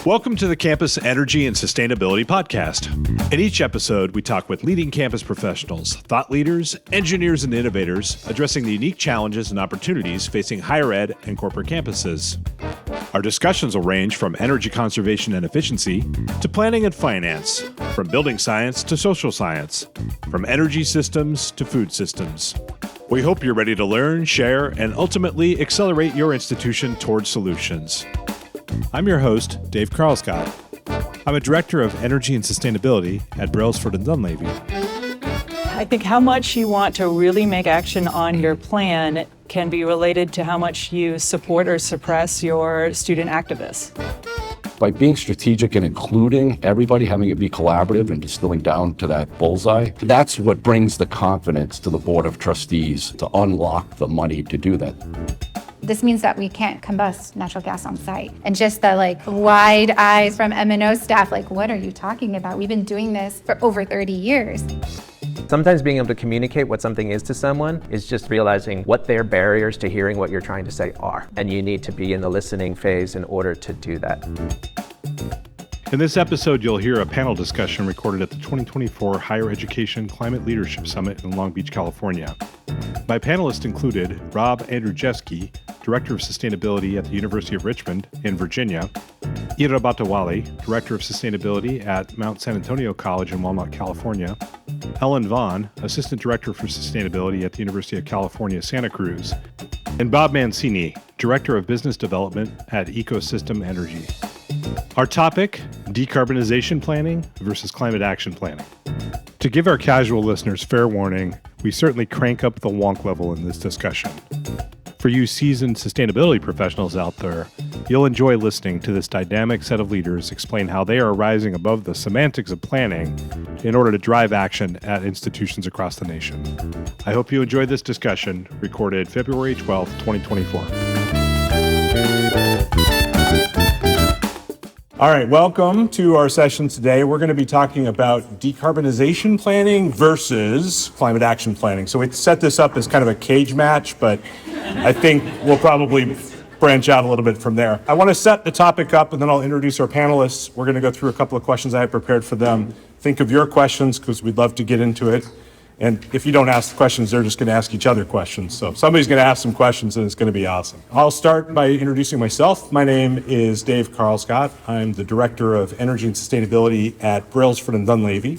Welcome to the Campus Energy and Sustainability Podcast. In each episode, we talk with leading campus professionals, thought leaders, engineers, and innovators addressing the unique challenges and opportunities facing higher ed and corporate campuses. Our discussions will range from energy conservation and efficiency to planning and finance, from building science to social science, from energy systems to food systems. We hope you're ready to learn, share, and ultimately accelerate your institution towards solutions. I'm your host, Dave Carlscott. I'm a Director of Energy and Sustainability at Brailsford and Dunleavy. I think how much you want to really make action on your plan can be related to how much you support or suppress your student activists. By being strategic and including everybody, having it be collaborative and distilling down to that bullseye, that's what brings the confidence to the Board of Trustees to unlock the money to do that. This means that we can't combust natural gas on site. And just the wide eyes from M&O staff, what are you talking about? We've been doing this for over 30 years. Sometimes being able to communicate what something is to someone is just realizing what their barriers to hearing what you're trying to say are. And you need to be in the listening phase in order to do that. In this episode, you'll hear a panel discussion recorded at the 2024 Higher Education Climate Leadership Summit in Long Beach, California. My panelists included Rob Andrzejewski, Director of Sustainability at the University of Richmond in Virginia, Ira Batawali, Director of Sustainability at Mount San Antonio College in Walnut, California, Ellen Vaughn, Assistant Director for Sustainability at the University of California, Santa Cruz, and Bob Mancini, Director of Business Development at Ecosystem Energy. Our topic, decarbonization planning versus climate action planning. To give our casual listeners fair warning, we certainly crank up the wonk level in this discussion. For you seasoned sustainability professionals out there, you'll enjoy listening to this dynamic set of leaders explain how they are rising above the semantics of planning in order to drive action at institutions across the nation. I hope you enjoyed this discussion, recorded February 12th, 2024. All right, welcome to our session today. We're going to be talking about decarbonization planning versus climate action planning. So we set this up as kind of a cage match, but I think we'll probably branch out a little bit from there. I want to set the topic up and then I'll introduce our panelists. We're going to go through a couple of questions I have prepared for them. Think of your questions because we'd love to get into it. And if you don't ask the questions, they're just going to ask each other questions. So somebody's going to ask some questions and it's going to be awesome. I'll start by introducing myself. My name is Dave Carlscott. I'm the Director of Energy and Sustainability at Brailsford and Dunleavy.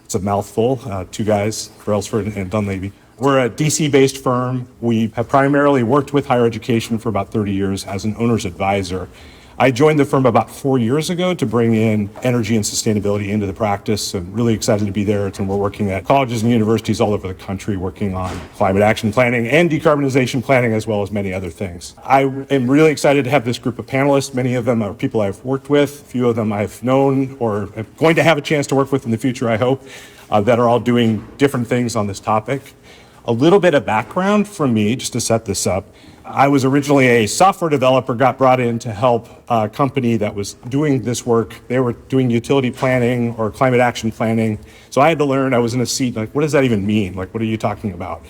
It's a mouthful, two guys, Brailsford and Dunleavy. We're a DC-based firm. We have primarily worked with higher education for about 30 years as an owner's advisor. I joined the firm about 4 years ago to bring in energy and sustainability into the practice. I'm really excited to be there. And we're working at colleges and universities all over the country working on climate action planning and decarbonization planning, as well as many other things. I am really excited to have this group of panelists. Many of them are people I've worked with. A few of them I've known or am going to have a chance to work with in the future, I hope, that are all doing different things on this topic. A little bit of background from me, just to set this up. I was originally a software developer, got brought in to help a company that was doing this work. They were doing utility planning or climate action planning. So I had to learn, I was in a seat, what does that even mean? What are you talking about?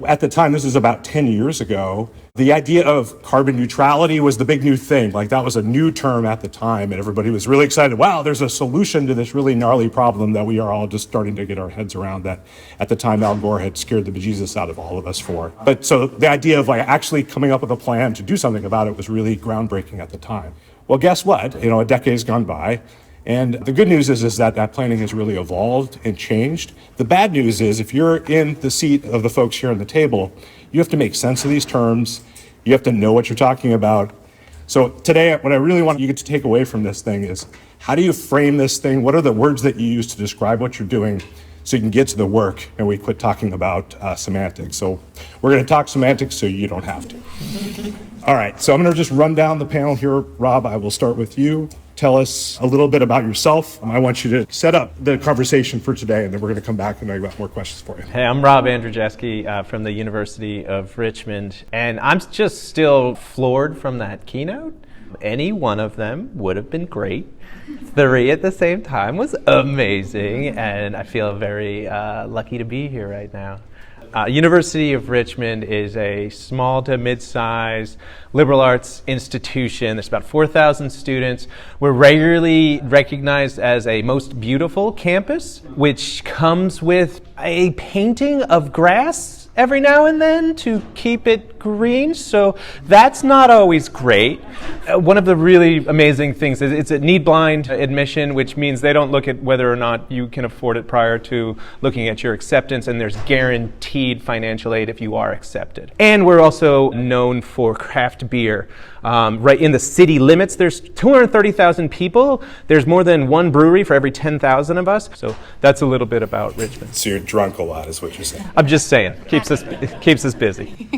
At the time, this is about 10 years ago, the idea of carbon neutrality was the big new thing. That was a new term at the time, and everybody was really excited. Wow, there's a solution to this really gnarly problem that we are all just starting to get our heads around that at the time Al Gore had scared the bejesus out of all of us for. But so the idea of actually coming up with a plan to do something about it was really groundbreaking at the time. Well, guess what? A decade's gone by. And the good news is that planning has really evolved and changed. The bad news is if you're in the seat of the folks here on the table, you have to make sense of these terms. You have to know what you're talking about. So today, what I really want you to take away from this thing is how do you frame this thing? What are the words that you use to describe what you're doing so you can get to the work and we quit talking about semantics. So we're going to talk semantics so you don't have to. All right, so I'm going to just run down the panel here. Rob, I will start with you. Tell us a little bit about yourself. I want you to set up the conversation for today, and then we're going to come back and I've got more questions for you. Hey, I'm Rob Andrzejewski from the University of Richmond, and I'm just still floored from that keynote. Any one of them would have been great. 3 at the same time was amazing, and I feel very lucky to be here right now. University of Richmond is a small to mid-sized liberal arts institution. There's about 4,000 students. We're regularly recognized as a most beautiful campus, which comes with a painting of grass every now and then to keep it green, so that's not always great. One of the really amazing things is it's a need-blind admission, which means they don't look at whether or not you can afford it prior to looking at your acceptance, and there's guaranteed financial aid if you are accepted. And we're also known for craft beer. Right in the city limits, there's 230,000 people. There's more than one brewery for every 10,000 of us, so that's a little bit about Richmond. So you're drunk a lot is what you're saying. I'm just saying, keeps us busy.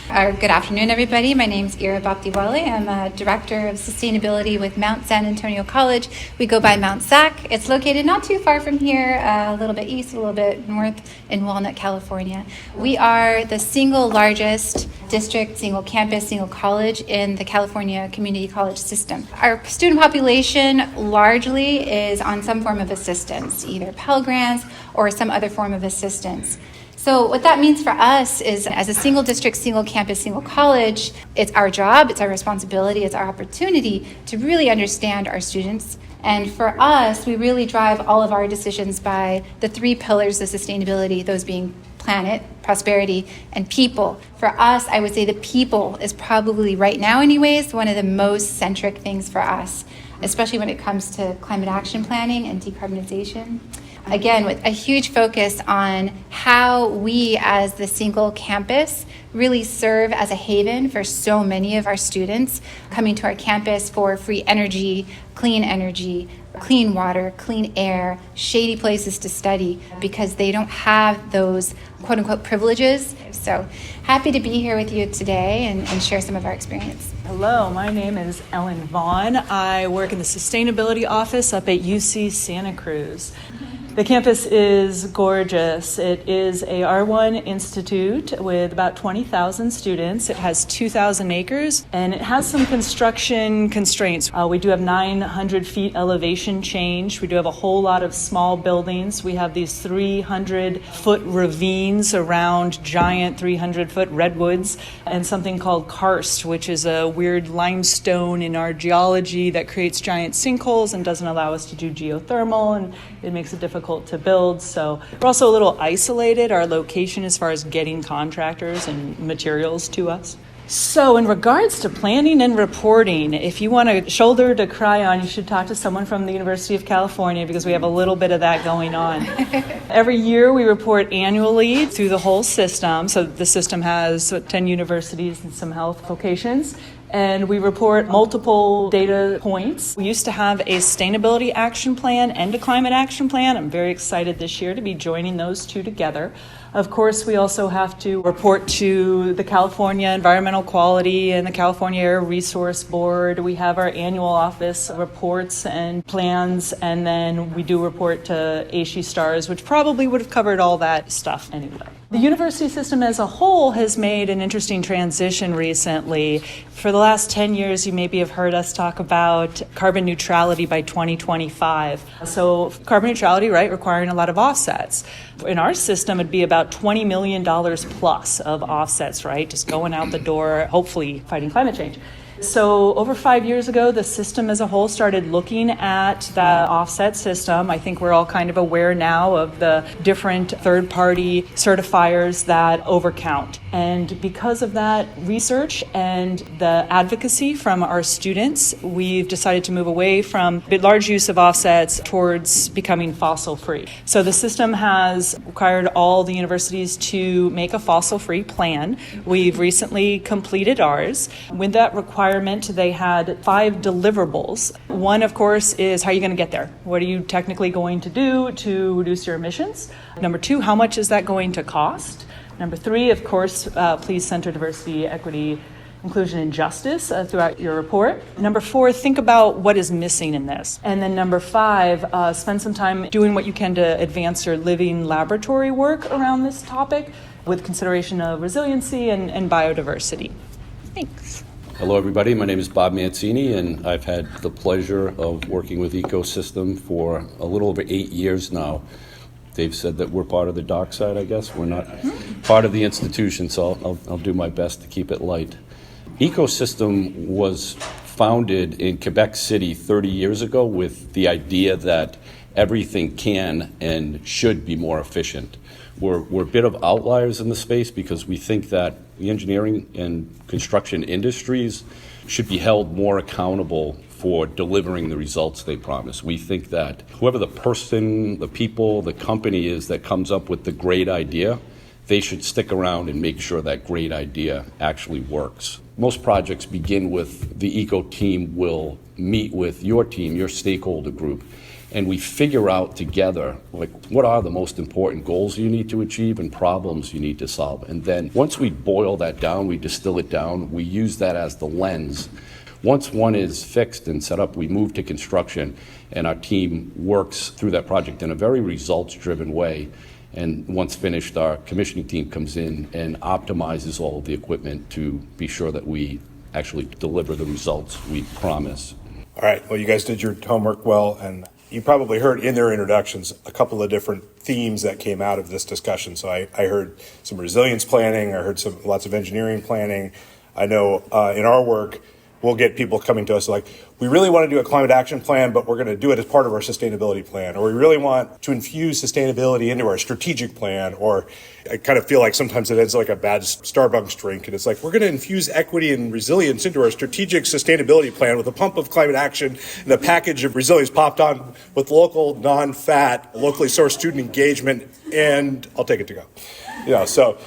Good afternoon, everybody. My name is Ira Baptiwale. I'm a Director of Sustainability with Mount San Antonio College. We go by Mount SAC. It's located not too far from here, a little bit east, a little bit north in Walnut, California. We are the single largest district, single campus, single college in the California community college system. Our student population largely is on some form of assistance, either Pell Grants or some other form of assistance. So what that means for us is, as a single district, single campus, single college, it's our job, it's our responsibility, it's our opportunity to really understand our students. And for us, we really drive all of our decisions by the three pillars of sustainability, those being planet, prosperity, and people. For us, I would say the people is probably, right now anyways, one of the most centric things for us, especially when it comes to climate action planning and decarbonization. Again, with a huge focus on how we as the single campus really serve as a haven for so many of our students coming to our campus for free energy, clean water, clean air, shady places to study, because they don't have those quote unquote privileges. So happy to be here with you today and share some of our experience. Hello, my name is Ellen Vaughn. I work in the Sustainability Office up at UC Santa Cruz. The campus is gorgeous. It is a R1 institute with about 20,000 students. It has 2,000 acres, and it has some construction constraints. We do have 900 feet elevation change. We do have a whole lot of small buildings. We have these 300-foot ravines around giant 300-foot redwoods, and something called karst, which is a weird limestone in our geology that creates giant sinkholes and doesn't allow us to do geothermal, and it makes it difficult to build. So we're also a little isolated, our location, as far as getting contractors and materials to us. So in regards to planning and reporting, if you want a shoulder to cry on, you should talk to someone from the University of California, because we have a little bit of that going on. Every year we report annually through the whole system. So the system has 10 universities and some health locations. And we report multiple data points. We used to have a sustainability action plan and a climate action plan. I'm very excited this year to be joining those two together. Of course, we also have to report to the California Environmental Quality and the California Air Resource Board. We have our annual office reports and plans, and then we do report to ASHE STARS, which probably would have covered all that stuff anyway. The university system as a whole has made an interesting transition recently. For the last 10 years, you maybe have heard us talk about carbon neutrality by 2025. So carbon neutrality, right, requiring a lot of offsets. In our system, it'd be about $20 million plus of offsets, right, just going out the door, hopefully fighting climate change. So over 5 years ago, the system as a whole started looking at the offset system. I think we're all kind of aware now of the different third-party certifiers that overcount. And because of that research and the advocacy from our students, we've decided to move away from the large use of offsets towards becoming fossil-free. So the system has required all the universities to make a fossil-free plan. We've recently completed ours. With that requirement, they had 5 deliverables. One, of course, is how are you going to get there? What are you technically going to do to reduce your emissions? Number 2, how much is that going to cost? Number 3, of course, please center diversity, equity, inclusion, and justice throughout your report. Number 4, think about what is missing in this. And then number 5, spend some time doing what you can to advance your living laboratory work around this topic with consideration of resiliency and biodiversity. Thanks. Hello, everybody. My name is Bob Mancini, and I've had the pleasure of working with Ecosystem for a little over 8 years now. Dave said that we're part of the dark side, I guess. We're not part of the institution, so I'll do my best to keep it light. Ecosystem was founded in Quebec City 30 years ago with the idea that everything can and should be more efficient. We're a bit of outliers in the space because we think that the engineering and construction industries should be held more accountable for delivering the results they promise. We think that whoever the person, the people, the company is that comes up with the great idea, they should stick around and make sure that great idea actually works. Most projects begin with the eco team will meet with your team, your stakeholder group, and we figure out together what are the most important goals you need to achieve and problems you need to solve. And then once we boil that down, we distill it down, we use that as the lens. Once one is fixed and set up, we move to construction, and our team works through that project in a very results-driven way. And once finished, our commissioning team comes in and optimizes all of the equipment to be sure that we actually deliver the results we promise. All right, well, you guys did your homework well, and you probably heard in their introductions a couple of different themes that came out of this discussion. So I heard some resilience planning, I heard lots of engineering planning. I know in our work, we'll get people coming to us like, we really want to do a climate action plan, but we're going to do it as part of our sustainability plan. Or we really want to infuse sustainability into our strategic plan. Or I kind of feel like sometimes it ends like a bad Starbucks drink. And it's like, we're going to infuse equity and resilience into our strategic sustainability plan with a pump of climate action and a package of resilience popped on with local, non-fat, locally sourced student engagement. And I'll take it to go. So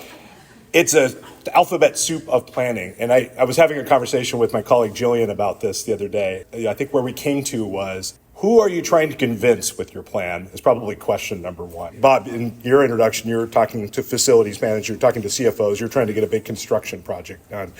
it's a alphabet soup of planning. And I was having a conversation with my colleague Jillian about this the other day. I think where we came to was, who are you trying to convince with your plan is probably question number one. Bob, in your introduction, you're talking to facilities managers, you're talking to CFOs, you're trying to get a big construction project done.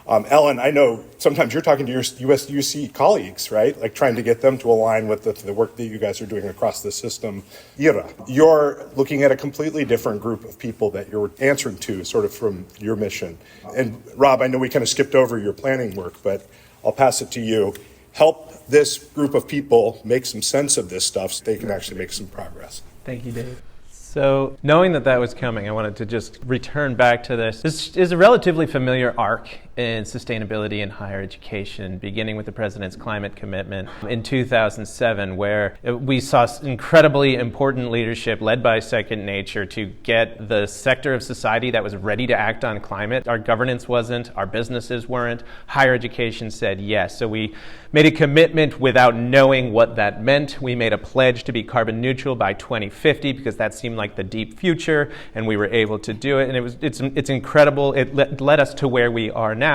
Ellen, I know sometimes you're talking to your USUC colleagues, right? Like trying to get them to align with the work that you guys are doing across the system. Ira, you're looking at a completely different group of people that you're answering to sort of from your mission. And Rob, I know we kind of skipped over your planning work, but I'll pass it to you. Help this group of people make some sense of this stuff so they can actually make some progress. Thank you, Dave. So knowing that was coming, I wanted to just return back to this. This is a relatively familiar arc in sustainability in higher education, beginning with the President's climate commitment in 2007, where we saw incredibly important leadership led by Second Nature to get the sector of society that was ready to act on climate. Our governance wasn't, our businesses weren't, higher education said yes. So we made a commitment without knowing what that meant. We made a pledge to be carbon neutral by 2050 because that seemed like the deep future, and we were able to do it. And it's incredible. It led us to where we are now.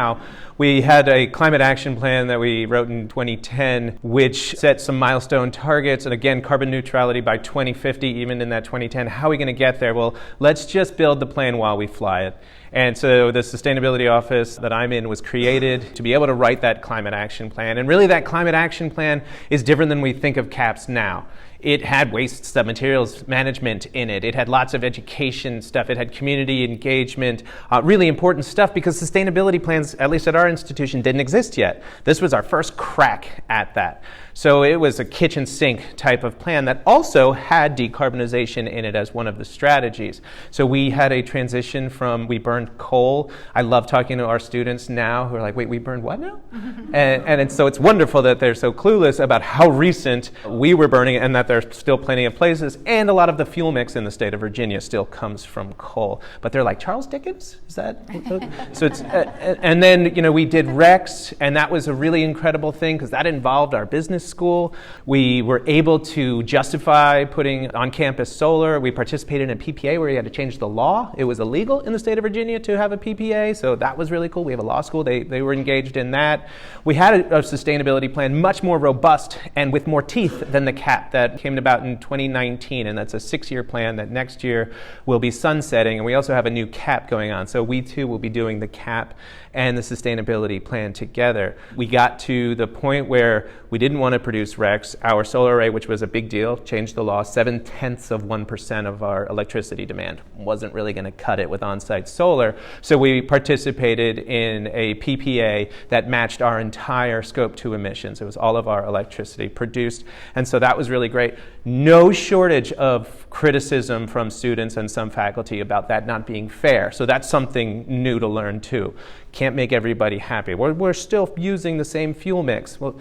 We had a climate action plan that we wrote in 2010, which set some milestone targets. And again, carbon neutrality by 2050, even in that 2010. How are we going to get there? Well, let's just build the plane while we fly it. And so the sustainability office that I'm in was created to be able to write that climate action plan. And really that climate action plan is different than we think of CAPS now. It had waste materials management in it. It had lots of education stuff. It had community engagement, really important stuff because sustainability plans, at least at our institution, didn't exist yet. This was our first crack at that. So it was a kitchen sink type of plan that also had decarbonization in it as one of the strategies. So we had a transition from, we burned coal. I love talking to our students now who are like, wait, we burned what now? and so it's wonderful that they're so clueless about how recent we were burning and that there's still plenty of places. And a lot of the fuel mix in the state of Virginia still comes from coal. But they're like, Charles Dickens? Is that? So it's, and then, we did REX, and that was a really incredible thing because that involved our business school. We were able to justify putting on-campus solar. We participated in a PPA where we had to change the law. It was illegal in the state of Virginia to have a PPA, so that was really cool. We have a law school. They were engaged in that. We had a sustainability plan much more robust and with more teeth than the CAP that came about in 2019, and that's a 6-year plan that next year will be sunsetting, and we also have a new CAP going on. So we too will be doing the CAP and the sustainability plan together. We got to the point where we didn't want to produce RECs. Our solar array, which was a big deal, changed the law. 0.7% of our electricity demand wasn't really going to cut it with on-site solar. So we participated in a PPA that matched our entire Scope 2 emissions. It was all of our electricity produced. And so that was really great. No shortage of criticism from students and some faculty about that not being fair. So that's something new to learn too. Can't make everybody happy. We're still using the same fuel mix. Well,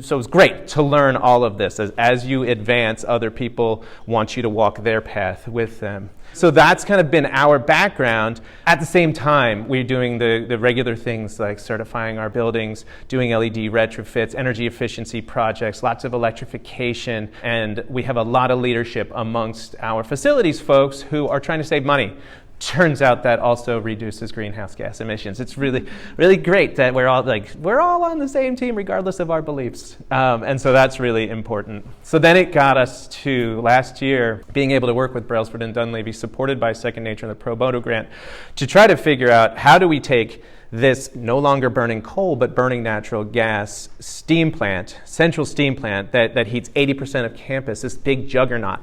so it's great to learn all of this. As you advance, other people want you to walk their path with them. So that's kind of been our background. At the same time, we're doing the regular things like certifying our buildings, doing LED retrofits, energy efficiency projects, lots of electrification, and we have a lot of leadership amongst our facilities folks who are trying to save money. Turns out that also reduces greenhouse gas emissions. It's really, really great that we're all on the same team regardless of our beliefs. And so that's really important. So then it got us to last year being able to work with Brailsford and Dunleavy, supported by Second Nature and the Pro Bono grant, to try to figure out how do we take this no longer burning coal but burning natural gas steam plant, central steam plant that heats 80% of campus, this big juggernaut.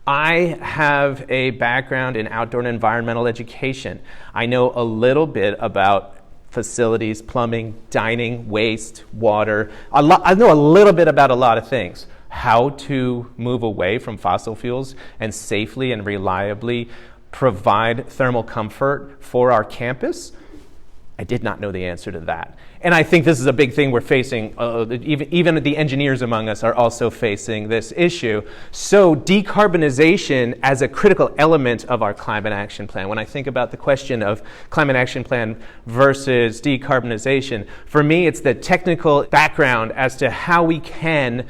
I have a background in outdoor and environmental education. I know a little bit about facilities, plumbing, dining, waste, water. I know a little bit about a lot of things. How to move away from fossil fuels and safely and reliably provide thermal comfort for our campus. I did not know the answer to that. And I think this is a big thing we're facing. Even the engineers among us are also facing this issue. So decarbonization as a critical element of our climate action plan. When I think about the question of climate action plan versus decarbonization, for me it's the technical background as to how we can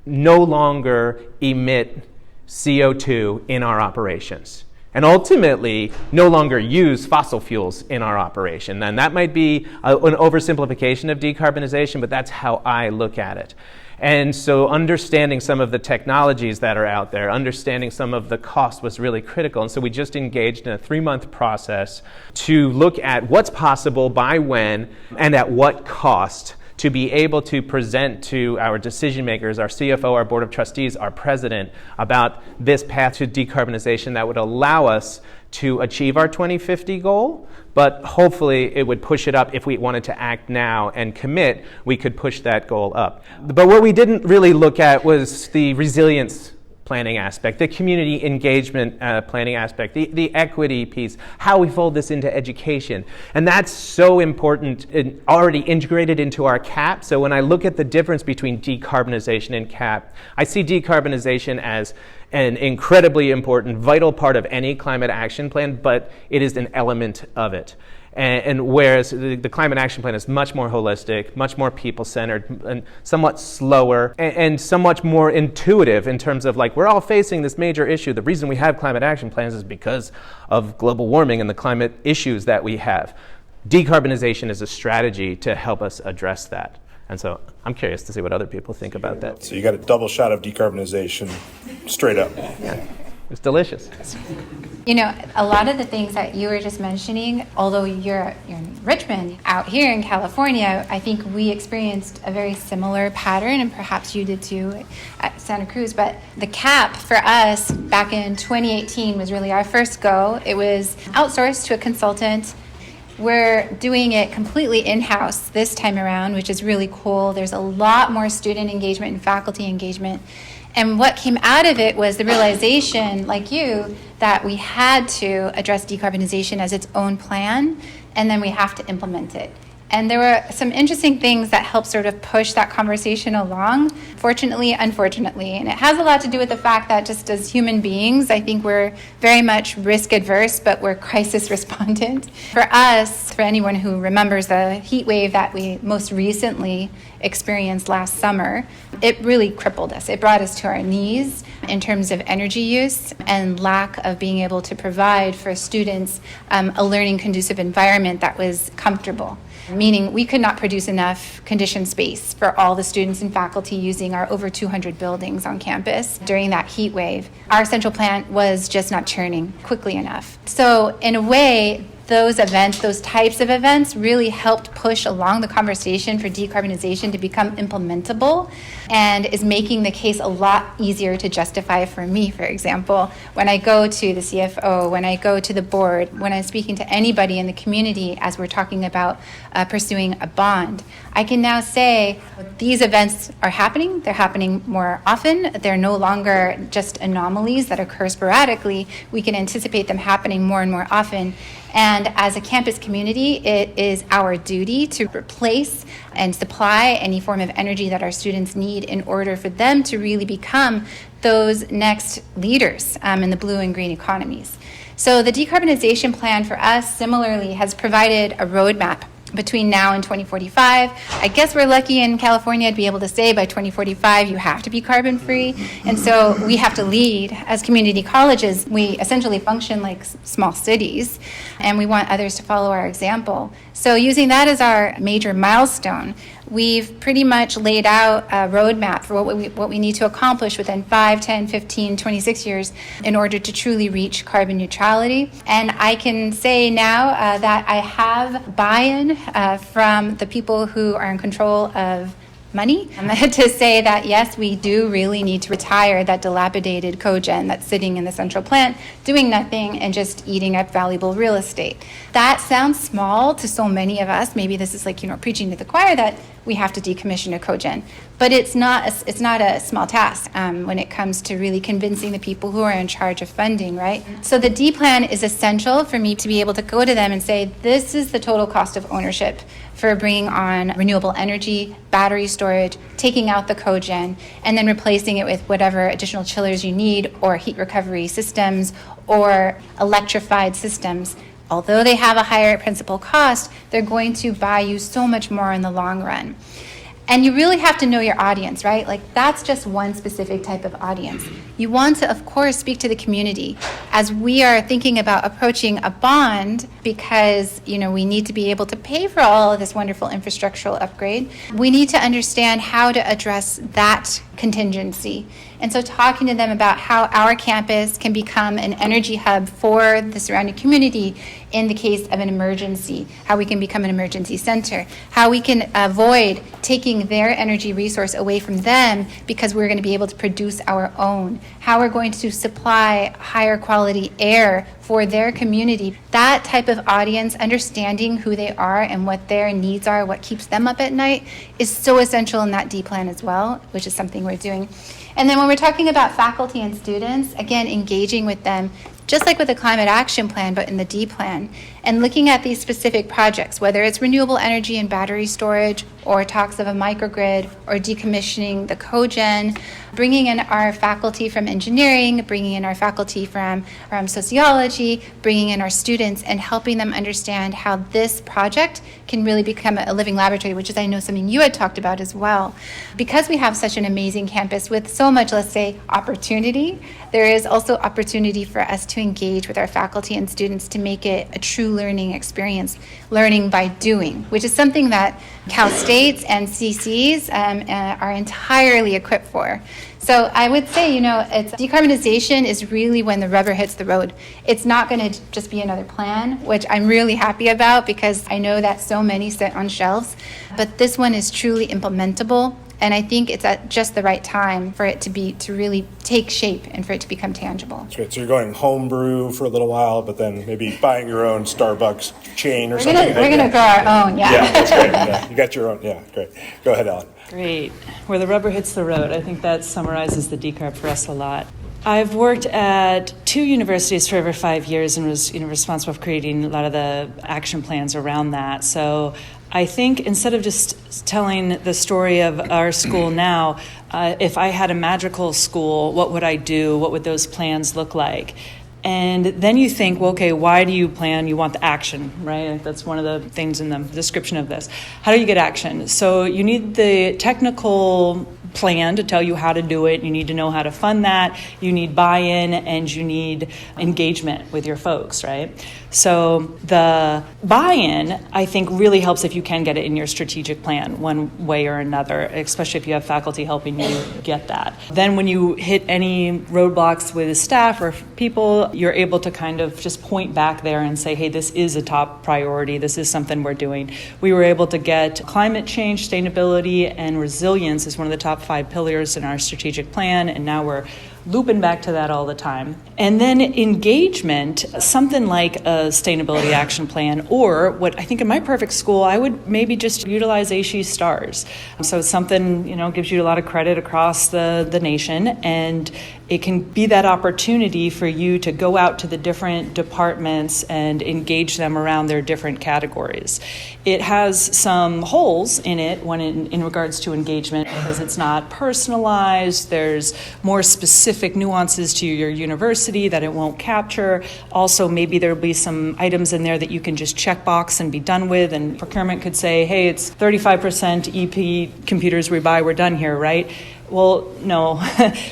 no longer emit CO2 in our operations. And ultimately, no longer use fossil fuels in our operation. And that might be an oversimplification of decarbonization, but that's how I look at it. And so understanding some of the technologies that are out there, understanding some of the cost was really critical. And so we just engaged in a 3-month process to look at what's possible, by when, and at what cost, to be able to present to our decision makers, our CFO, our board of trustees, our president, about this path to decarbonization that would allow us to achieve our 2050 goal, but hopefully it would push it up. If we wanted to act now and commit, we could push that goal up. But what we didn't really look at was the resilience planning aspect, the community engagement planning aspect, the equity piece, how we fold this into education. And that's so important and already integrated into our CAP. So when I look at the difference between decarbonization and CAP, I see decarbonization as an incredibly important, vital part of any climate action plan, but it is an element of it. And whereas the climate action plan is much more holistic, much more people-centered, and somewhat slower, and somewhat more intuitive in terms of we're all facing this major issue. The reason we have climate action plans is because of global warming and the climate issues that we have. Decarbonization is a strategy to help us address that. And so I'm curious to see what other people think about that. So you got a double shot of decarbonization straight up. Yeah, it's delicious. You know, a lot of the things that you were just mentioning, although you're in Richmond, out here in California, I think we experienced a very similar pattern, and perhaps you did too at Santa Cruz. But the CAP for us back in 2018 was really our first go. It was outsourced to a consultant. We're doing it completely in-house this time around, which is really cool. There's a lot more student engagement and faculty engagement. And what came out of it was the realization, like you, that we had to address decarbonization as its own plan, and then we have to implement it. And there were some interesting things that helped sort of push that conversation along, fortunately, unfortunately. And it has a lot to do with the fact that just as human beings, I think we're very much risk adverse, but we're crisis respondent. For us, for anyone who remembers the heat wave that we most recently experienced last summer, it really crippled us. It brought us to our knees in terms of energy use and lack of being able to provide for students a learning conducive environment that was comfortable. Meaning we could not produce enough conditioned space for all the students and faculty using our over 200 buildings on campus during that heat wave. Our central plant was just not churning quickly enough. So in a way, those events, those types of events, really helped push along the conversation for decarbonization to become implementable, and is making the case a lot easier to justify for me, for example. When I go to the CFO, when I go to the board, when I'm speaking to anybody in the community as we're talking about pursuing a bond, I can now say these events are happening. They're happening more often. They're no longer just anomalies that occur sporadically. We can anticipate them happening more and more often. And as a campus community, it is our duty to replace and supply any form of energy that our students need in order for them to really become those next leaders in the blue and green economies. So the decarbonization plan for us similarly has provided a roadmap between now and 2045. I guess we're lucky in California to be able to say by 2045 you have to be carbon free. And so we have to lead as community colleges. We essentially function like small cities, and we want others to follow our example. So using that as our major milestone, we've pretty much laid out a roadmap for what we need to accomplish within 5, 10, 15, 26 years in order to truly reach carbon neutrality. And I can say now that I have buy-in from the people who are in control of money to say that, yes, we do really need to retire that dilapidated cogen that's sitting in the central plant, doing nothing and just eating up valuable real estate. That sounds small to so many of us. Maybe this is like, preaching to the choir that we have to decommission a cogen. But it's not a small task when it comes to really convincing the people who are in charge of funding, right? So the D plan is essential for me to be able to go to them and say, this is the total cost of ownership for bringing on renewable energy, battery storage, taking out the cogen, and then replacing it with whatever additional chillers you need, or heat recovery systems, or electrified systems. Although they have a higher principal cost, they're going to buy you so much more in the long run. And you really have to know your audience, right? Like, that's just one specific type of audience. You want to, of course, speak to the community as we are thinking about approaching a bond, because, we need to be able to pay for all of this wonderful infrastructural upgrade. We need to understand how to address that contingency. And so talking to them about how our campus can become an energy hub for the surrounding community in the case of an emergency, how we can become an emergency center, how we can avoid taking their energy resource away from them because we're going to be able to produce our own, how we're going to supply higher quality air for their community. That type of audience, understanding who they are and what their needs are, what keeps them up at night, is so essential in that D plan as well, which is something we're doing. And then when we're talking about faculty and students, again, engaging with them, just like with the climate action plan, but in the D plan, and looking at these specific projects, whether it's renewable energy and battery storage, or talks of a microgrid, or decommissioning the cogen, bringing in our faculty from engineering, bringing in our faculty from sociology, bringing in our students, and helping them understand how this project can really become a living laboratory, which is, I know, something you had talked about as well. Because we have such an amazing campus with so much, let's say, opportunity, there is also opportunity for us to engage with our faculty and students to make it a true learning experience, learning by doing, which is something that Cal States and CCs are entirely equipped for. So I would say, it's decarbonization is really when the rubber hits the road. It's not going to just be another plan, which I'm really happy about because I know that so many sit on shelves, but this one is truly implementable. And I think it's at just the right time for it to really take shape and for it to become tangible. That's great. So you're going homebrew for a little while, but then maybe buying your own Starbucks chain or something. We're going to grow our own, yeah. Yeah, that's great. Yeah, you got your own. Yeah, great. Go ahead, Ellen. Great. Where the rubber hits the road. I think that summarizes the decarb for us a lot. I've worked at 2 universities for over 5 years and was responsible for creating a lot of the action plans around that. So I think instead of just telling the story of our school now, if I had a magical school, what would I do? What would those plans look like? And then you think, well, okay, why do you plan? You want the action, right? That's one of the things in the description of this. How do you get action? So you need the technical plan to tell you how to do it. You need to know how to fund that. You need buy-in and you need engagement with your folks, right? So the buy-in, I think, really helps if you can get it in your strategic plan one way or another, especially if you have faculty helping you get that. Then when you hit any roadblocks with staff or people, you're able to kind of just point back there and say, hey, this is a top priority. This is something we're doing. We were able to get climate change, sustainability, and resilience as one of the top 5 pillars in our strategic plan, and now we're looping back to that all the time. And then engagement, something like a sustainability action plan, or what I think in my perfect school, I would maybe just utilize ASHE stars. So it's something, gives you a lot of credit across the nation, and it can be that opportunity for you to go out to the different departments and engage them around their different categories. It has some holes in it when in regards to engagement, because it's not personalized. There's more specific nuances to your university that it won't capture. Also, maybe there'll be some items in there that you can just check box and be done with, and procurement could say, hey, it's 35% EP computers we buy, we're done here, right? Well, no.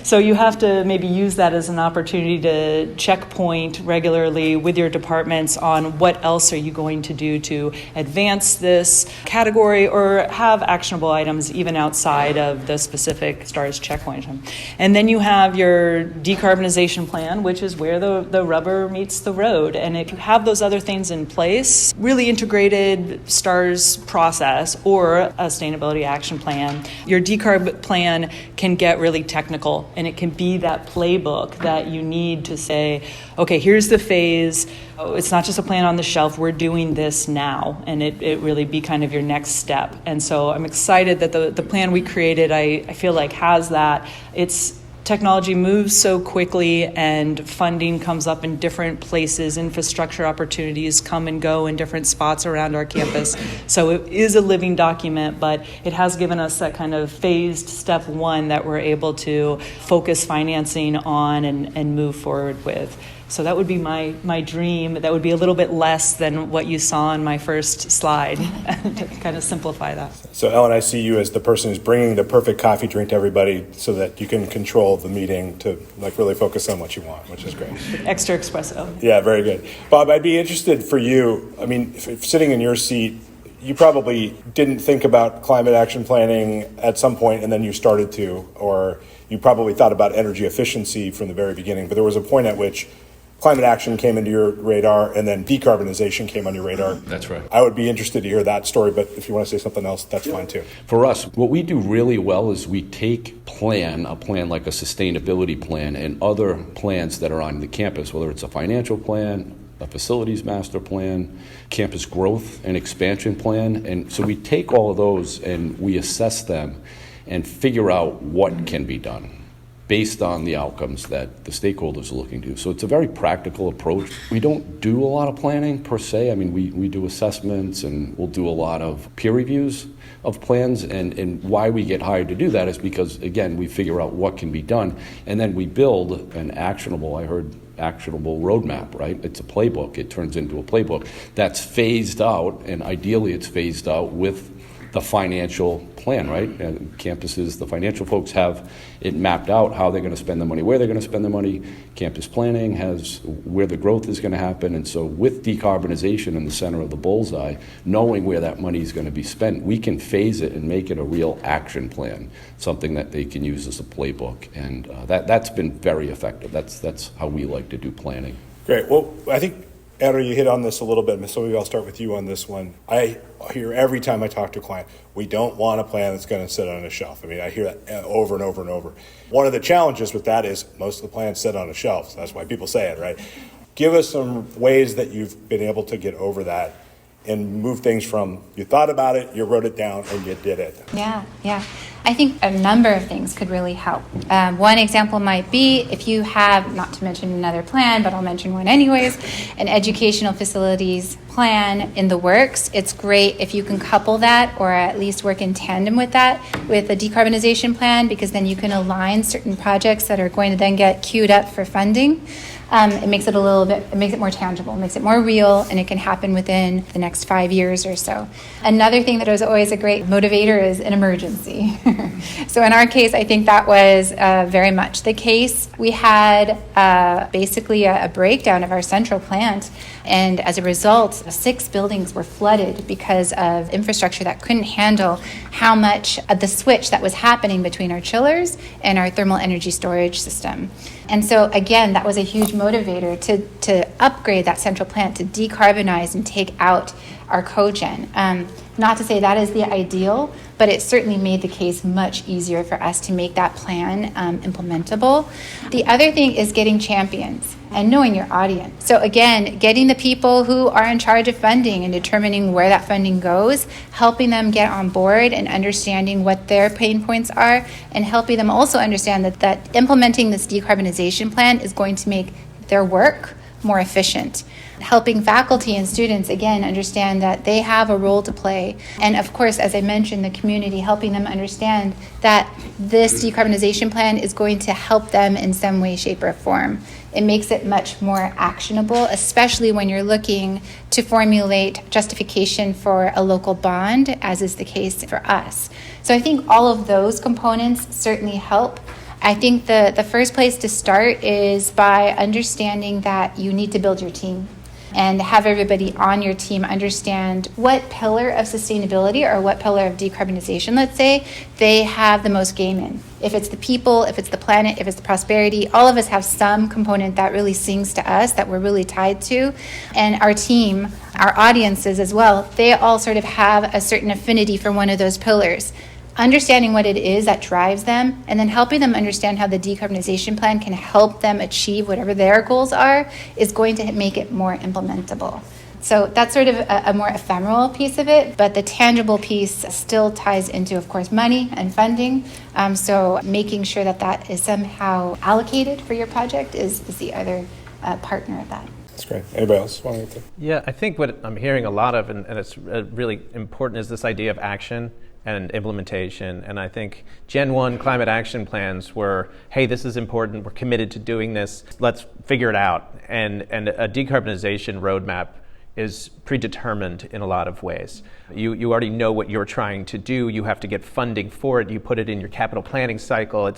So you have to maybe use that as an opportunity to checkpoint regularly with your departments on what else are you going to do to advance this category or have actionable items even outside of the specific STARS checkpoint. And then you have your decarbonization plan, which is where the rubber meets the road. And if you have those other things in place, really integrated STARS process or a sustainability action plan, your decarb plan can get really technical, and it can be that playbook that you need to say, okay, here's the phase. Oh, it's not just a plan on the shelf. We're doing this now, and it really be kind of your next step. And so I'm excited that the plan we created, I feel like has that. Technology moves so quickly, and funding comes up in different places. Infrastructure opportunities come and go in different spots around our campus. So it is a living document, but it has given us that kind of phased step 1 that we're able to focus financing on and move forward with. So that would be my dream. That would be a little bit less than what you saw on my first slide to kind of simplify that. So Ellen, I see you as the person who's bringing the perfect coffee drink to everybody so that you can control the meeting to really focus on what you want, which is great. Extra espresso. Yeah, very good. Bob, I'd be interested for you, if sitting in your seat, you probably didn't think about climate action planning at some point and then you started to, or you probably thought about energy efficiency from the very beginning, but there was a point at which climate action came into your radar, and then decarbonization came on your radar. That's right. I would be interested to hear that story, but if you want to say something else, that's fine too. For us, what we do really well is we take a plan like a sustainability plan, and other plans that are on the campus, whether it's a financial plan, a facilities master plan, campus growth and expansion plan. And so we take all of those and we assess them and figure out what can be done based on the outcomes that the stakeholders are looking to. So it's a very practical approach. We don't do a lot of planning per se. We do assessments, and we'll do a lot of peer reviews of plans. And why we get hired to do that is because, again, we figure out what can be done, and then we build an actionable roadmap, right? It's a playbook. It turns into a playbook that's phased out, and ideally it's phased out with the financial plan, right? And campuses, the financial folks have it mapped out how they're going to spend the money, where they're going to spend the money. Campus planning has where the growth is going to happen. And so with decarbonization in the center of the bullseye, knowing where that money is going to be spent, we can phase it and make it a real action plan, something that they can use as a playbook. And that's been very effective. That's how we like to do planning. Great. Well, I think, Andrew, you hit on this a little bit, so maybe I'll start with you on this one. I hear every time I talk to a client, we don't want a plan that's going to sit on a shelf. I hear that over and over and over. One of the challenges with that is most of the plans sit on a shelf, so that's why people say it, right? Give us some ways that you've been able to get over that and move things from you thought about it, you wrote it down, and you did it. Yeah. I think a number of things could really help. One example might be if you have, not to mention another plan, but I'll mention one anyways, an educational facilities plan in the works. It's great if you can couple that or at least work in tandem with that with a decarbonization plan, because then you can align certain projects that are going to then get queued up for funding. It makes it more tangible, makes it more real, and it can happen within the next 5 years or so. Another thing that is always a great motivator is an emergency. So in our case, I think that was very much the case. We had basically a breakdown of our central plant, and as a result, 6 buildings were flooded because of infrastructure that couldn't handle how much of the switch that was happening between our chillers and our thermal energy storage system. And so again, that was a huge motivator to upgrade that central plant, to decarbonize and take out our cogen. Not to say that is the ideal, but it certainly made the case much easier for us to make that plan implementable. The other thing is getting champions and knowing your audience. So again, getting the people who are in charge of funding and determining where that funding goes, helping them get on board and understanding what their pain points are, and helping them also understand that implementing this decarbonization plan is going to make their work more efficient. Helping faculty and students, again, understand that they have a role to play. And of course, as I mentioned, the community, helping them understand that this decarbonization plan is going to help them in some way, shape, or form. It makes it much more actionable, especially when you're looking to formulate justification for a local bond, as is the case for us. So I think all of those components certainly help. I think the first place to start is by understanding that you need to build your team and have everybody on your team understand what pillar of sustainability or what pillar of decarbonization, let's say, they have the most game in. If it's the people, if it's the planet, if it's the prosperity, all of us have some component that really sings to us, that we're really tied to. And our team, our audiences as well, they all sort of have a certain affinity for one of those pillars. Understanding what it is that drives them, and then helping them understand how the decarbonization plan can help them achieve whatever their goals are, is going to make it more implementable. So that's sort of a more ephemeral piece of it, but the tangible piece still ties into, of course, money and funding. So making sure that that is somehow allocated for your project is the other partner of that. That's great. Anybody else want to? Yeah, I think what I'm hearing a lot of, and it's really important, is this idea of action and implementation. And I think Gen 1 climate action plans were, hey, this is important, we're committed to doing this, let's figure it out. And a decarbonization roadmap is predetermined in a lot of ways. You already know what you're trying to do. You have to get funding for it. You put it in your capital planning cycle.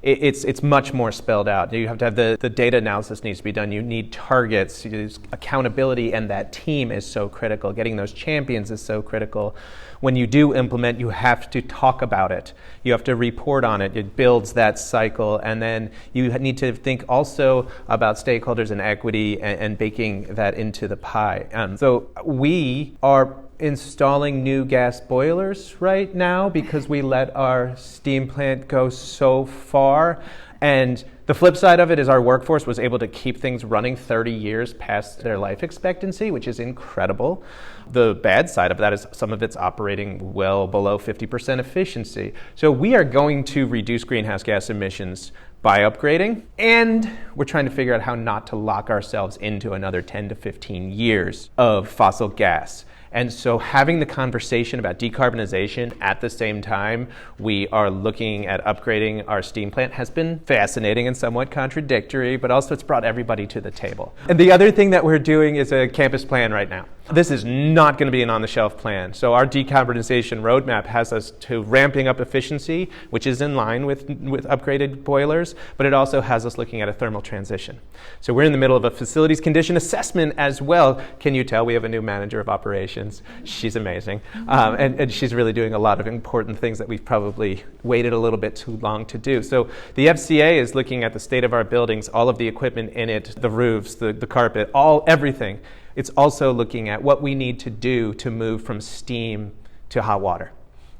It's much more spelled out. You have to have the data analysis needs to be done. You need targets. There's accountability, and that team is so critical. Getting those champions is so critical. When you do implement, you have to talk about it. You have to report on it. It builds that cycle. And then you need to think also about stakeholders and equity and baking that into the pie. So we are installing new gas boilers right now because we let our steam plant go so far. And the flip side of it is our workforce was able to keep things running 30 years past their life expectancy, which is incredible. The bad side of that is some of it's operating well below 50% efficiency. So we are going to reduce greenhouse gas emissions by upgrading, and we're trying to figure out how not to lock ourselves into another 10 to 15 years of fossil gas. And so having the conversation about decarbonization at the same time we are looking at upgrading our steam plant has been fascinating and somewhat contradictory, but also it's brought everybody to the table. And the other thing that we're doing is a campus plan right now. This is not going to be an on-the-shelf plan. So our decarbonization roadmap has us to ramping up efficiency, which is in line with upgraded boilers, but it also has us looking at a thermal transition. So we're in the middle of a facilities condition assessment as well. Can you tell we have a new manager of operations? She's amazing. And she's really doing a lot of important things that we've probably waited a little bit too long to do. So the FCA is looking at the state of our buildings, all of the equipment in it, the roofs, the carpet, everything. It's also looking at what we need to do to move from steam to hot water.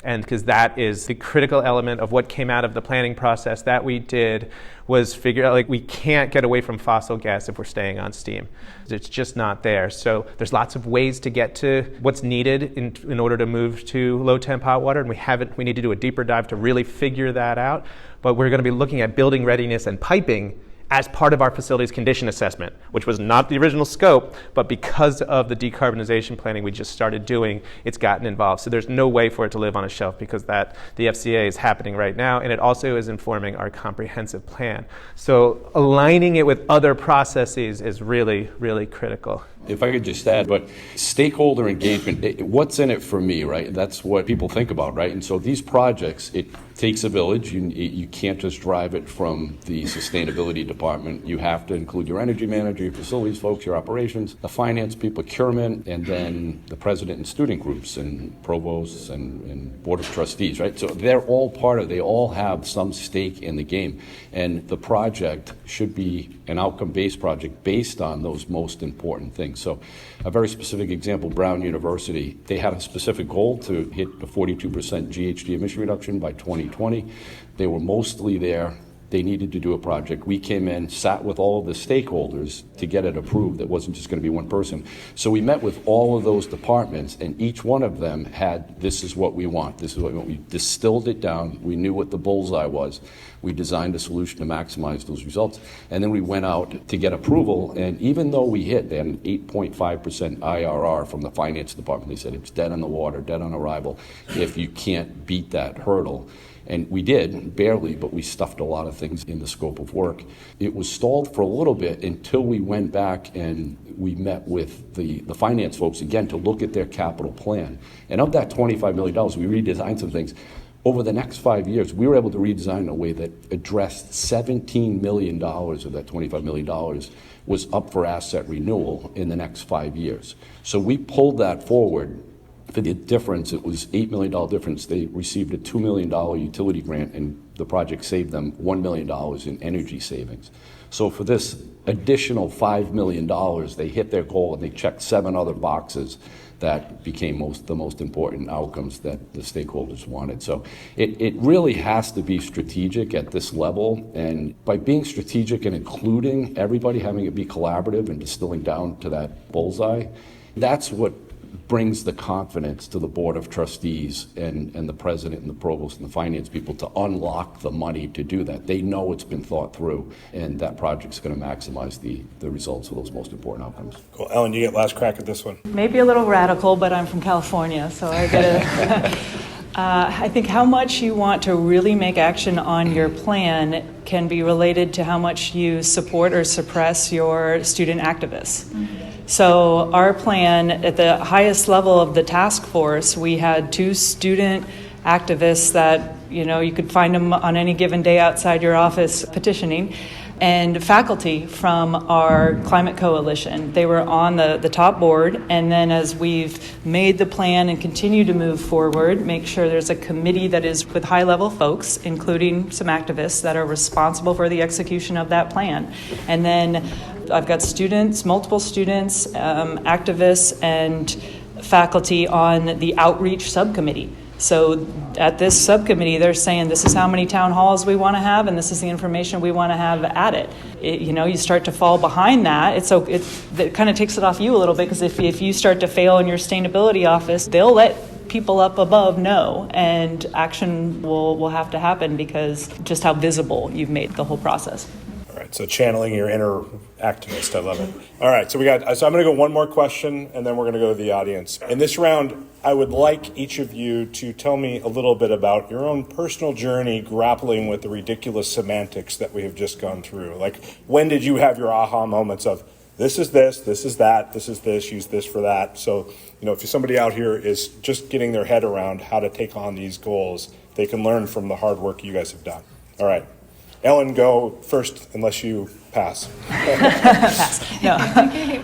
And because that is the critical element of what came out of the planning process that we did, was figure out, like, we can't get away from fossil gas if we're staying on steam. It's just not there. So there's lots of ways to get to what's needed in order to move to low temp hot water, and we need to do a deeper dive to really figure that out. But we're going to be looking at building readiness and piping as part of our facilities condition assessment, which was not the original scope, but because of the decarbonization planning we just started doing, it's gotten involved. So there's no way for it to live on a shelf because the FCA is happening right now, and it also is informing our comprehensive plan. So aligning it with other processes is really, really critical. If I could just add, but stakeholder engagement, what's in it for me, right? That's what people think about, right? And so these projects, takes a village. You can't just drive it from the sustainability department. You have to include your energy manager, your facilities folks, your operations, the finance people, procurement, and then the president and student groups and provosts and board of trustees, right? So they're all they all have some stake in the game. And the project should be an outcome-based project based on those most important things. So a very specific example, Brown University, they had a specific goal to hit the 42% GHG emission reduction by 2020. They were mostly there. They needed to do a project. We came in, sat with all of the stakeholders to get it approved. It wasn't just going to be one person. So we met with all of those departments, and each one of them had, this is what we want. This is what we want. We distilled it down. We knew what the bullseye was. We designed a solution to maximize those results. And then we went out to get approval. And even though we hit, they had an 8.5% IRR from the finance department. They said it's dead on the water, dead on arrival, if you can't beat that hurdle. And we did, barely, but we stuffed a lot of things in the scope of work. It was stalled for a little bit until we went back and we met with the finance folks again to look at their capital plan. And of that $25 million, we redesigned some things. Over the next 5 years, we were able to redesign in a way that addressed $17 million of that $25 million was up for asset renewal in the next 5 years. So we pulled that forward. For the difference, it was $8 million difference. They received a $2 million utility grant, and the project saved them $1 million in energy savings. So for this additional $5 million, they hit their goal, and they checked 7 other boxes that became the most important outcomes that the stakeholders wanted. So it really has to be strategic at this level, and by being strategic and including everybody, having it be collaborative and distilling down to that bullseye, that's what brings the confidence to the board of trustees and the president and the provost and the finance people to unlock the money to do that. They know it's been thought through, and that project's going to maximize the results of those most important outcomes. Cool. Ellen, you get last crack at this one. Maybe a little radical, but I'm from California, so I get it. I think how much you want to really make action on your plan can be related to how much you support or suppress your student activists. So our plan, at the highest level of the task force, we had 2 student activists that, you could find them on any given day outside your office petitioning, and faculty from our climate coalition. They were on the top board, and then as we've made the plan and continue to move forward, make sure there's a committee that is with high-level folks, including some activists that are responsible for the execution of that plan. And then I've got students, multiple students, activists, and faculty on the outreach subcommittee. So at this subcommittee, they're saying this is how many town halls we want to have, and this is the information we want to have at it. You start to fall behind that. It kind of takes it off you a little bit, because if you start to fail in your sustainability office, they'll let people up above know, and action will have to happen because just how visible you've made the whole process. All right, so channeling your inner activist, I love it. All right, so I'm going to go one more question, and then we're going to go to the audience. In this round, I would like each of you to tell me a little bit about your own personal journey grappling with the ridiculous semantics that we have just gone through. Like, when did you have your aha moments of, this is this is that, this is this, use this for that? So, if somebody out here is just getting their head around how to take on these goals, they can learn from the hard work you guys have done. All right. Ellen, go first, unless you pass. Pass. No.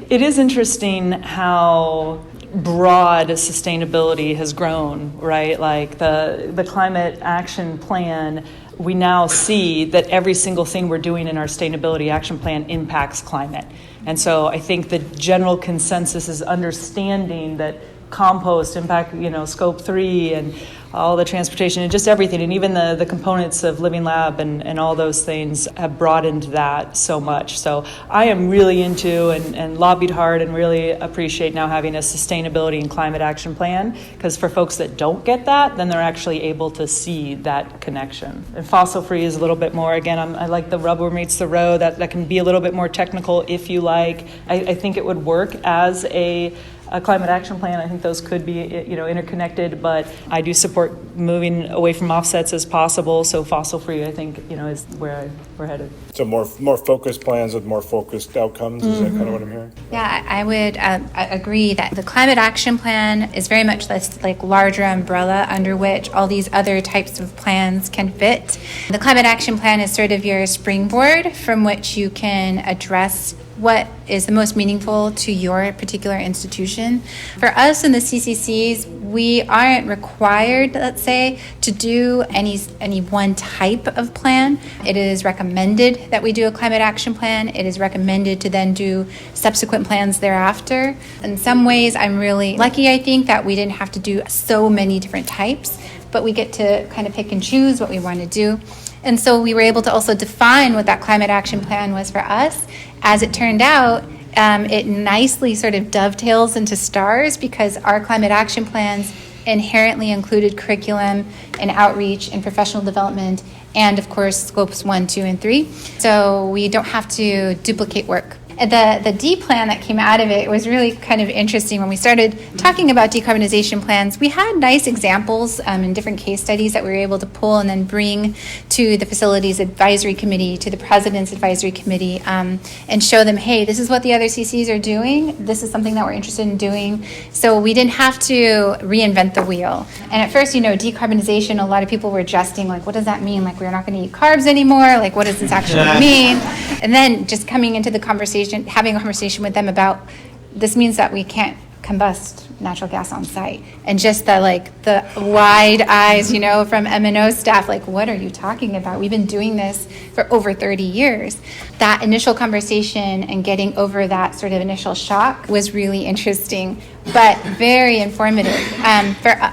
It is interesting how broad sustainability has grown, right? Like the climate action plan, we now see that every single thing we're doing in our sustainability action plan impacts climate. And so I think the general consensus is understanding that compost impact, scope 3 and all the transportation and just everything, and even the components of Living Lab and all those things have broadened that so much. So I am really into and lobbied hard and really appreciate now having a sustainability and climate action plan, because for folks that don't get that, then they're actually able to see that connection. And fossil free is a little bit more, again, I like the rubber meets the road, that can be a little bit more technical if you like. I think it would work as a a climate action plan. I think those could be, interconnected, but I do support moving away from offsets as possible. So fossil free, I think, is where we're headed. So more focused plans with more focused outcomes. Is that kind of what I'm hearing? Yeah, I would agree that the climate action plan is very much this larger umbrella under which all these other types of plans can fit. The climate action plan is sort of your springboard from which you can address what is the most meaningful to your particular institution. For us in the CCCs, we aren't required, let's say, to do any one type of plan. It is recommended that we do a climate action plan. It is recommended to then do subsequent plans thereafter. In some ways, I'm really lucky, I think, that we didn't have to do so many different types, but we get to kind of pick and choose what we want to do. And so we were able to also define what that climate action plan was for us. As it turned out, it nicely sort of dovetails into STARS because our climate action plans inherently included curriculum and outreach and professional development and, of course, scopes 1, 2, and 3. So we don't have to duplicate work. The D plan that came out of it was really kind of interesting. When we started talking about decarbonization plans, we had nice examples in different case studies that we were able to pull and then bring to the facilities advisory committee, to the president's advisory committee, and show them, hey, this is what the other CCs are doing. This is something that we're interested in doing. So we didn't have to reinvent the wheel. And at first, decarbonization, a lot of people were adjusting, what does that mean? We're not going to eat carbs anymore? What does this actually mean? And then just coming into the conversation, having a conversation with them about this means that we can't combust natural gas on site, and just the wide eyes, from M&O staff, what are you talking about? We've been doing this for over 30 years. That initial conversation and getting over that sort of initial shock was really interesting, but very informative.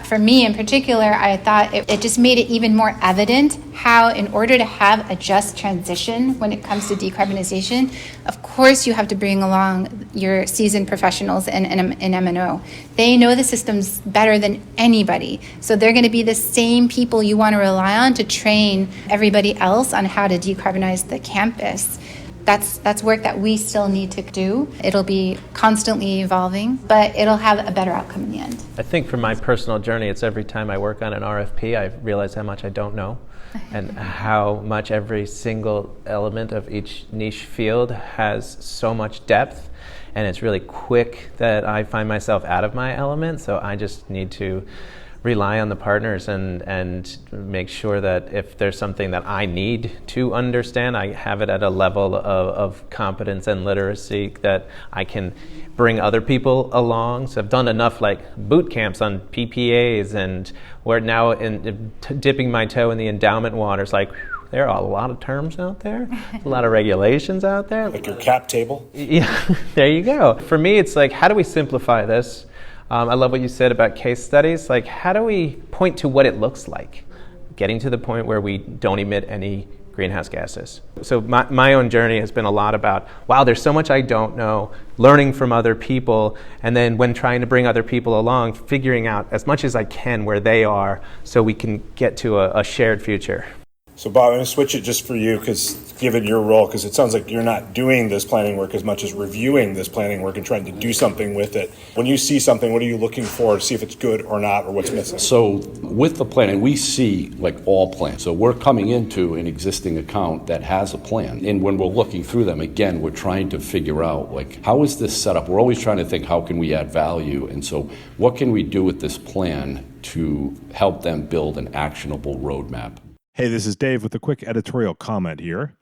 For me in particular, I thought it just made it even more evident how, in order to have a just transition when it comes to decarbonization, of course you have to bring along your seasoned professionals in M&O. They know the systems better than anybody. So they're going to be the same people you want to rely on to train everybody else on how to decarbonize the campus. That's work that we still need to do. It'll be constantly evolving, but it'll have a better outcome in the end. I think for my personal journey, it's every time I work on an RFP, I realize how much I don't know and how much every single element of each niche field has so much depth. And it's really quick that I find myself out of my element, so I just need to rely on the partners and make sure that if there's something that I need to understand, I have it at a level of competence and literacy that I can bring other people along. So I've done enough boot camps on PPAs, and we're now dipping my toe in the endowment waters. There are a lot of terms out there, a lot of regulations out there. Like your cap table? Yeah, there you go. For me, it's how do we simplify this? I love what you said about case studies. How do we point to what it looks like? Getting to the point where we don't emit any greenhouse gases. So my own journey has been a lot about, wow, there's so much I don't know, learning from other people, and then when trying to bring other people along, figuring out as much as I can where they are so we can get to a shared future. So Bob, I'm going to switch it just for you, because given your role, because it sounds like you're not doing this planning work as much as reviewing this planning work and trying to do something with it. When you see something, what are you looking for to see if it's good or not, or what's missing? So with the planning, we see all plans. So we're coming into an existing account that has a plan. And when we're looking through them, again, we're trying to figure out, how is this set up? We're always trying to think, how can we add value? And so what can we do with this plan to help them build an actionable roadmap? Hey, this is Dave with a quick editorial comment here.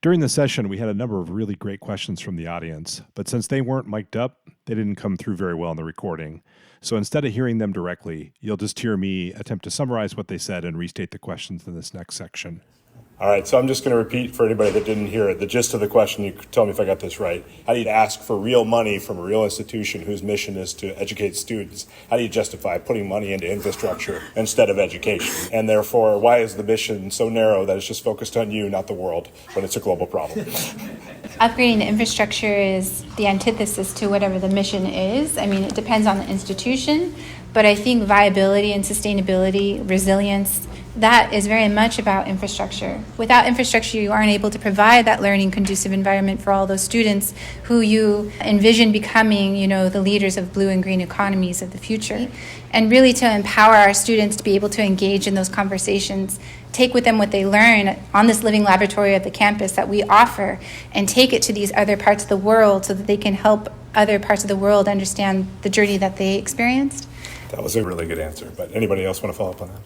During the session, we had a number of really great questions from the audience, but since they weren't mic'd up, they didn't come through very well in the recording. So instead of hearing them directly, you'll just hear me attempt to summarize what they said and restate the questions in this next section. All right, so I'm just going to repeat for anybody that didn't hear it. The gist of the question, you tell me if I got this right. How do you ask for real money from a real institution whose mission is to educate students? How do you justify putting money into infrastructure instead of education? And therefore, why is the mission so narrow that it's just focused on you, not the world, when it's a global problem? Upgrading the infrastructure is the antithesis to whatever the mission is. It depends on the institution, but I think viability and sustainability, resilience, that is very much about infrastructure. Without infrastructure, you aren't able to provide that learning conducive environment for all those students who you envision becoming, the leaders of blue and green economies of the future. And really to empower our students to be able to engage in those conversations, take with them what they learn on this living laboratory of the campus that we offer, and take it to these other parts of the world so that they can help other parts of the world understand the journey that they experienced. That was a really good answer, but anybody else want to follow up on that?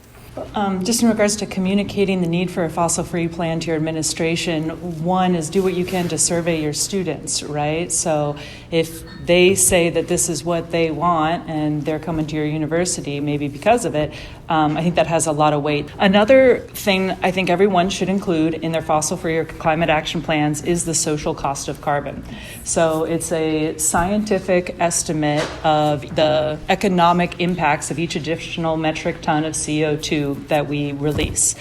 Just in regards to communicating the need for a fossil-free plan to your administration, one is do what you can to survey your students, right? So if they say that this is what they want and they're coming to your university, maybe because of it, I think that has a lot of weight. Another thing I think everyone should include in their fossil-free or climate action plans is the social cost of carbon. So it's a scientific estimate of the economic impacts of each additional metric ton of CO2 that we release.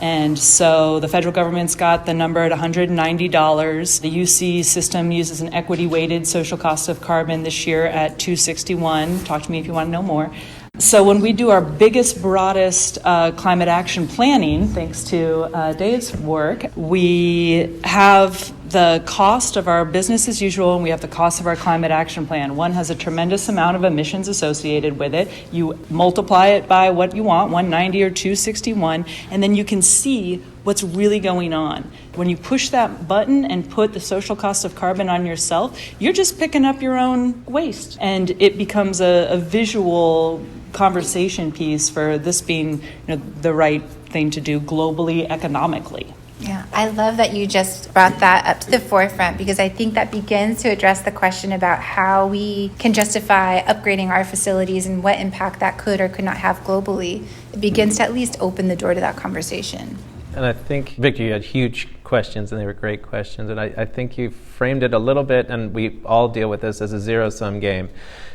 And so the federal government's got the number at $190. The UC system uses an equity-weighted social cost of carbon this year at $261. Talk to me if you want to know more. So when we do our biggest, broadest climate action planning, thanks to Dave's work, we have the cost of our business as usual, and we have the cost of our climate action plan. One has a tremendous amount of emissions associated with it. You multiply it by what you want, 190 or 261, and then you can see what's really going on. When you push that button and put the social cost of carbon on yourself, you're just picking up your own waste. And it becomes a visual conversation piece for this being the right thing to do globally, economically. Yeah, I love that you just brought that up to the forefront, because I think that begins to address the question about how we can justify upgrading our facilities and what impact that could or could not have globally. It begins to at least open the door to that conversation. And I think, Victor, you had huge questions, and they were great questions. And I think you framed it a little bit, and we all deal with this as a zero-sum game.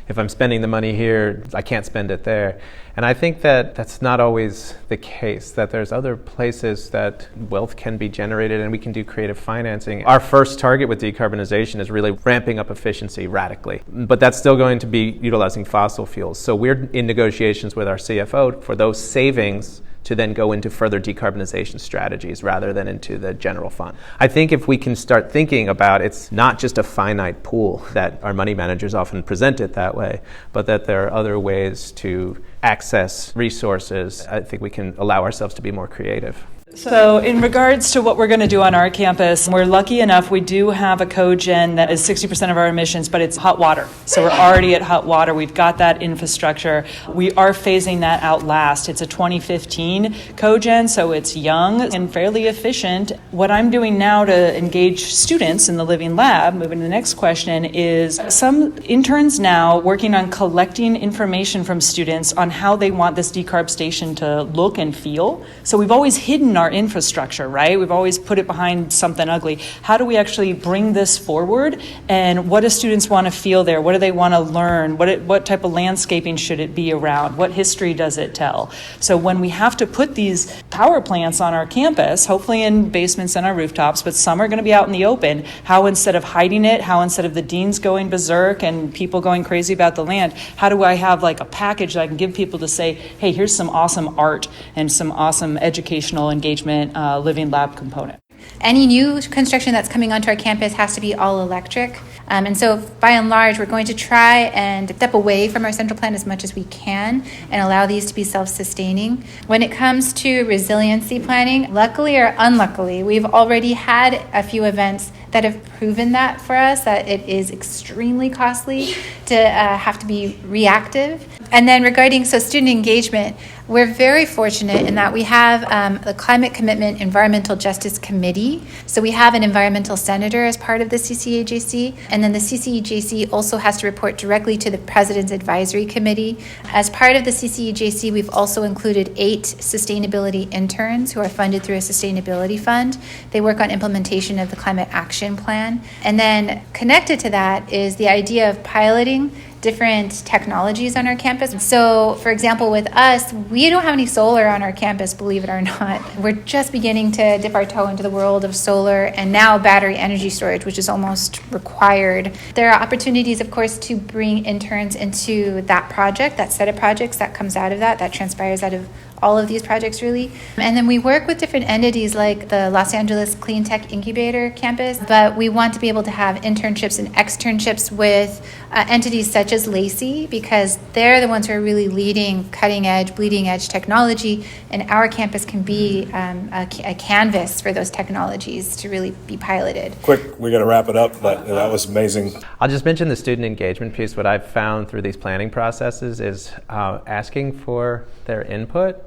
If I'm spending the money here, I can't spend it there. And I think that that's not always the case, that there's other places that wealth can be generated and we can do creative financing. Our first target with decarbonization is really ramping up efficiency radically. But that's still going to be utilizing fossil fuels. So we're in negotiations with our CFO for those savings to then go into further decarbonization strategies rather than into the general fund. I think if we can start thinking about it's not just a finite pool, that our money managers often present it that way, but that there are other ways to access resources, I think we can allow ourselves to be more creative. So in regards to what we're going to do on our campus, we're lucky enough, we do have a cogen that is 60% of our emissions, but it's hot water. So we're already at hot water. We've got that infrastructure. We are phasing that out last. It's a 2015 cogen, so it's young and fairly efficient. What I'm doing now to engage students in the Living Lab, moving to the next question, is some interns now working on collecting information from students on how they want this decarb station to look and feel. So we've always hidden our infrastructure, right? We've always put it behind something ugly. How do we actually bring this forward? And what do students want to feel there? What do they want to learn? What type of landscaping should it be around? What history does it tell? So when we have to put these power plants on our campus, hopefully in basements and our rooftops, but some are going to be out in the open, how instead of hiding it, how instead of the deans going berserk and people going crazy about the land, how do I have like a package that I can give people to say, hey, here's some awesome art and some awesome educational engagement Living Lab component. Any new construction that's coming onto our campus has to be all electric. And so by and large, we're going to try and step away from our central plant as much as we can and allow these to be self-sustaining. When it comes to resiliency planning, luckily or unluckily, we've already had a few events that have proven that for us, that it is extremely costly to have to be reactive. And then regarding student engagement, we're very fortunate in that we have the Climate Commitment Environmental Justice Committee. So we have an environmental senator as part of the CCEJC, and then the CCEJC also has to report directly to the President's Advisory Committee. As part of the CCEJC, we've also included 8 sustainability interns who are funded through a sustainability fund. They work on implementation of the Climate Action Plan. And then connected to that is the idea of piloting different technologies on our campus. So, for example, with us, we don't have any solar on our campus, believe it or not. We're just beginning to dip our toe into the world of solar and now battery energy storage, which is almost required. There are opportunities, of course, to bring interns into that project, that set of projects that comes out of that transpires out of all of these projects really. And then we work with different entities like the Los Angeles Clean Tech Incubator campus, but we want to be able to have internships and externships with entities such as Lacey, because they're the ones who are really leading cutting edge, bleeding edge technology, and our campus can be a canvas for those technologies to really be piloted. Quick, we got to wrap it up, but that was amazing. I'll just mention the student engagement piece. What I've found through these planning processes is asking for their input,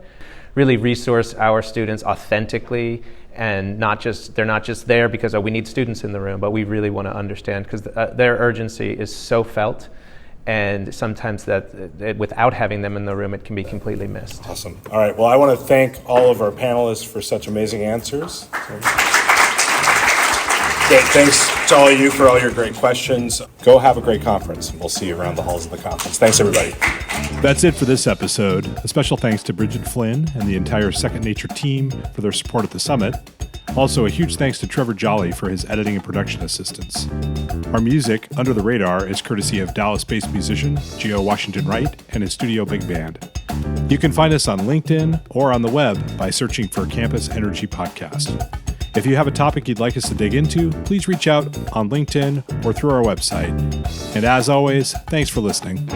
really resource our students authentically, and they're not just there because we need students in the room, but we really want to understand, because their urgency is so felt, and sometimes without having them in the room, it can be completely missed. Awesome. All right. Well, I want to thank all of our panelists for such amazing answers. Thanks to all of you for all your great questions. Go have a great conference. We'll see you around the halls of the conference. Thanks, everybody. That's it for this episode. A special thanks to Bridget Flynn and the entire Second Nature team for their support at the summit. Also, a huge thanks to Trevor Jolly for his editing and production assistance. Our music, Under the Radar, is courtesy of Dallas-based musician Gio Washington Wright and his studio big band. You can find us on LinkedIn or on the web by searching for Campus Energy Podcast. If you have a topic you'd like us to dig into, please reach out on LinkedIn or through our website. And as always, thanks for listening.